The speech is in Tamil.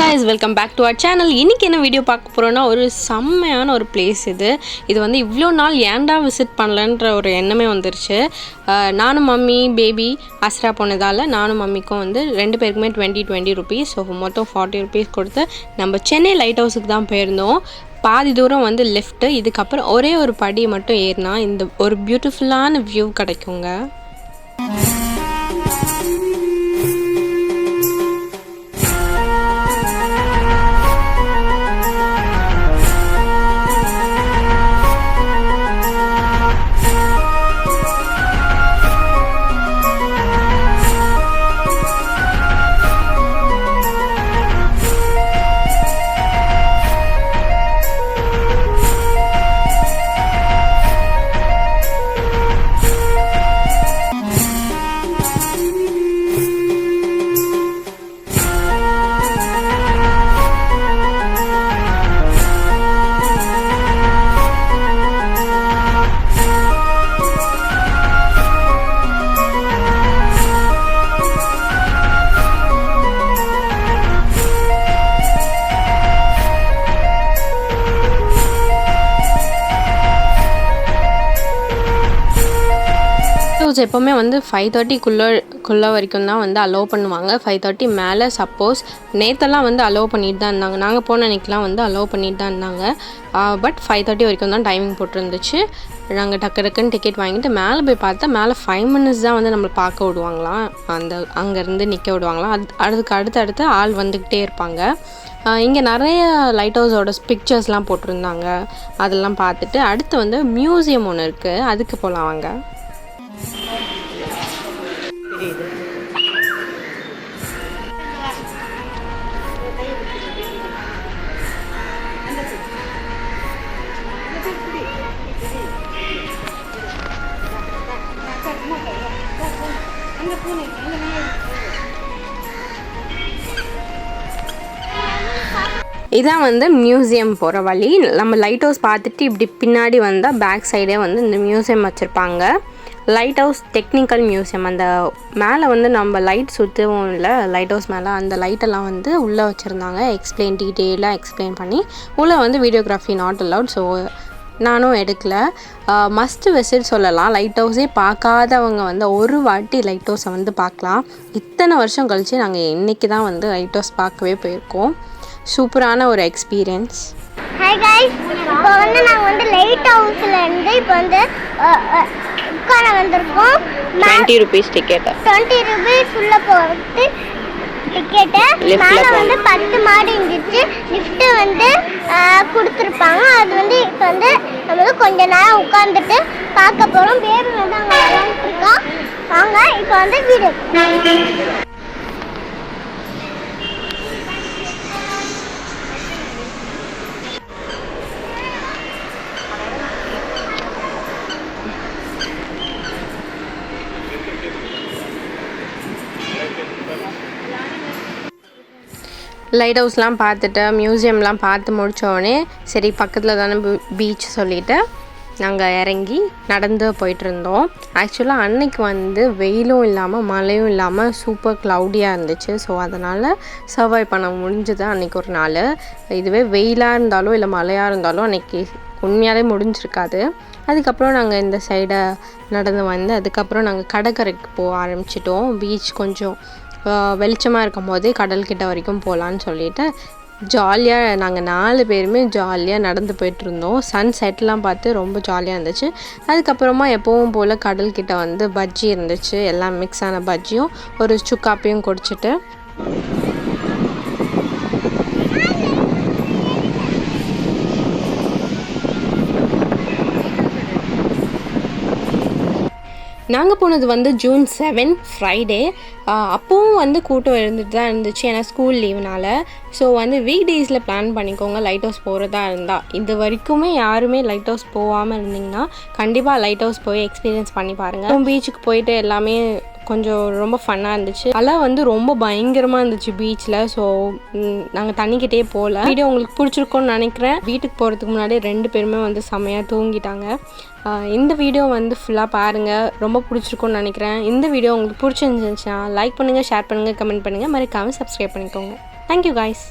guys, welcome back to our channel. இன்னைக்கு என்ன வீடியோ பார்க்க போறோம்னா ஒரு செம்மையான ஒரு பிளேஸ் இது வந்து இவ்ளோ நாள் ஏன்டா விசிட் பண்ணலன்ற ஒரு எண்ணமே வந்துருச்சு. நானும் மம்மி பேபி அஸ்ரா போனதால நானும் மம்மிக்கும் வந்து ரெண்டு பேருக்குமே 20 rupees, ஸோ மொத்தம் 40 rupees கொடுத்து நம்ம சென்னை லைட் ஹவுஸுக்கு தான் போயிருந்தோம். பாதி தூரம் வந்து லெஃப்ட்டு, இதுக்கப்புறம் ஒரே ஒரு படி மட்டும் ஏறினா இந்த ஒரு பியூட்டிஃபுல்லான வியூ கிடைக்குங்க. எப்போவுமே வந்து 5:30 வரைக்கும் தான் வந்து அலோவ் பண்ணுவாங்க. 5:30 மேலே சப்போஸ் நேற்றெல்லாம் வந்து அலோவ் பண்ணிட்டு தான் இருந்தாங்க. நாங்கள் போன அன்றைக்கெலாம் வந்து அலோவ் பண்ணிட்டு தான் இருந்தாங்க. பட் 5:30 வரைக்கும் தான் டைமிங் போட்டிருந்துச்சு. நாங்கள் டக்குன்னு டிக்கெட் வாங்கிட்டு மேலே போய் பார்த்தா மேலே 5 minutes தான் வந்து நம்மளை பார்க்க விடுவாங்களாம். அங்கேருந்து நிற்க விடுவாங்களாம். அதுக்கு அடுத்தடுத்து ஆள் வந்துக்கிட்டே இருப்பாங்க. இங்கே நிறைய லைட் ஹவுஸோட பிக்சர்ஸ்லாம் போட்டிருந்தாங்க. அதெல்லாம் பார்த்துட்டு அடுத்து வந்து மியூசியம் ஒன்று இருக்குது, அதுக்கு போகலாம் வாங்க. இதான் வந்து மியூசியம் போகிற வழி. நம்ம லைட் ஹவுஸ் பார்த்துட்டு இப்படி பின்னாடி வந்தால் பேக் சைடே வந்து இந்த மியூசியம் வச்சுருப்பாங்க. Light house technical museum. அந்த மேலே வந்து நம்ம லைட் சுற்றவும் இல்லை, லைட் ஹவுஸ் மேலே அந்த லைட்டெல்லாம் வந்து உள்ளே வச்சுருந்தாங்க. டீட்டெயிலாக எக்ஸ்பிளைன் பண்ணி உள்ளே வந்து வீடியோகிராஃபி நாட் அலவுட், ஸோ நானும் எடுக்கலை. மஸ்ட் விசிட் சொல்லலாம். லைட் ஹவுஸே பார்க்காதவங்க வந்து ஒரு வாட்டி லைட் ஹவுஸை வந்து பார்க்கலாம். இத்தனை வருஷம் கழித்து நாங்கள் இன்றைக்கி தான் வந்து லைட் ஹவுஸ் பார்க்கவே போயிருக்கோம். சூப்பரான ஒரு எக்ஸ்பீரியன்ஸ். ஹாய் கைஸ், இப்போ வந்து நாங்கள் வந்து லைட் ஹவுஸ்லேருந்து இப்போ வந்து உட்கார வந்திருக்கோம். 20 rupees டிக்கெட்டு, 20 rupees உள்ளே போகிறது டிக்கெட்டு. மேலே வந்து 10 மாடி இருந்துச்சு. லிஃப்ட்டு வந்து கொடுத்துருப்பாங்க. அது வந்து இப்போ வந்து நம்ம வந்து கொஞ்ச நேரம் உட்காந்துட்டு பார்க்க போகிறோம். பேபி வந்து அங்கே விளையாண்டுருக்கோம். வாங்க இப்போ வந்து வீடியோ. லைட் ஹவுஸ்லாம் பார்த்துட்டு மியூசியம்லாம் பார்த்து முடித்தோடனே சரி பக்கத்தில் தானே பீச் சொல்லிவிட்டு நாங்கள் இறங்கி நடந்து போயிட்டுருந்தோம். ஆக்சுவலாக அன்னைக்கு வந்து வெயிலும் இல்லாமல் மழையும் இல்லாமல் சூப்பர் க்ளவுடியாக இருந்துச்சு. ஸோ அதனால் சர்வை பண்ண முடிஞ்சது அன்றைக்கி ஒரு நாள். இதுவே வெயிலாக இருந்தாலும் இல்லை மழையாக இருந்தாலும் அன்றைக்கி உண்மையாலே முடிஞ்சிருக்காது. அதுக்கப்புறம் நாங்கள் இந்த சைடை நடந்து வந்து அதுக்கப்புறம் நாங்கள் கடற்கரைக்கு போக ஆரம்பிச்சிட்டோம். பீச் கொஞ்சம் வெளிச்சமாக இருக்கும் போதே கடல்கிட்ட வரைக்கும் போகலான்னு சொல்லிட்டு ஜாலியாக நாங்கள் 4 பேருமே ஜாலியாக நடந்து போயிட்டுருந்தோம். சன் செட்லாம் பார்த்து ரொம்ப ஜாலியாக இருந்துச்சு. அதுக்கப்புறமா எப்போவும் போல் கடல்கிட்ட வந்து பஜ்ஜி இருந்துச்சு. எல்லாம் மிக்ஸ் ஆன பஜ்ஜியும் ஒரு சுக்காப்பியும் குடிச்சிட்டு நாங்கள் போனது வந்து June 7 ஃப்ரைடே. அப்போவும் வந்து கூட்டம் இருந்துட்டு தான் இருந்துச்சு, ஏன்னா ஸ்கூல் லீவுனால. ஸோ வந்து வீக் டேஸில் பிளான் பண்ணிக்கோங்க லைட் ஹவுஸ் போகிறதா இருந்தால். இது வரைக்குமே யாருமே லைட் ஹவுஸ் போகாமல் இருந்தீங்கன்னா கண்டிப்பாக லைட் ஹவுஸ் போய் எக்ஸ்பீரியன்ஸ் பண்ணி பாருங்கள். பீச்சுக்கு போயிட்டு எல்லாமே கொஞ்சம் ரொம்ப ஃபன்னாக இருந்துச்சு. அலை வந்து ரொம்ப பயங்கரமாக இருந்துச்சு பீச்சில். ஸோ நாங்கள் தண்ணிக்கிட்டே போகல. வீடியோ உங்களுக்கு பிடிச்சிருக்கோன்னு நினைக்கிறேன். வீட்டுக்கு போகிறதுக்கு முன்னாடி 2 பேருமே வந்து செம்மையாக தூங்கிட்டாங்க. இந்த வீடியோ வந்து ஃபுல்லாக பாருங்கள், ரொம்ப பிடிச்சிருக்கும்னு நினைக்கிறேன். இந்த வீடியோ உங்களுக்கு பிடிச்சிருந்துச்சுன்னா லைக் பண்ணுங்கள், ஷேர் பண்ணுங்கள், கமெண்ட் பண்ணுங்கள், மறக்காமல் சப்ஸ்கிரைப் பண்ணிக்கோங்க. Thank you guys.